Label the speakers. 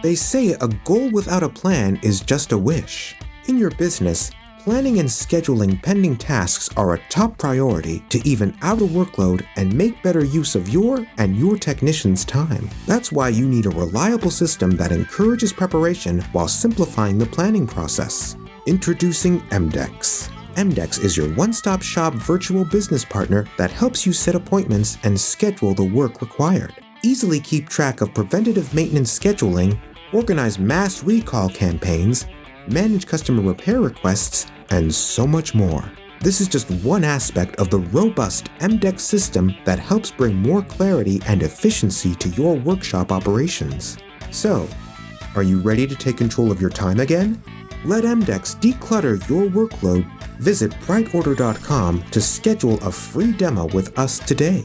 Speaker 1: They say a goal without a plan is just a wish. In your business, planning and scheduling pending tasks are a top priority to even out the workload and make better use of your and your technicians' time. That's why you need a reliable system that encourages preparation while simplifying the planning process. Introducing EMDECS. EMDECS is your one-stop shop virtual business partner that helps you set appointments and schedule the work required. Easily keep track of preventative maintenance scheduling, organize mass recall campaigns, manage customer repair requests, and so much more. This is just one aspect of the robust EMDECS system that helps bring more clarity and efficiency to your workshop operations. So, are you ready to take control of your time again? Let EMDECS declutter your workload. Visit BrightOrder.com to schedule a free demo with us today.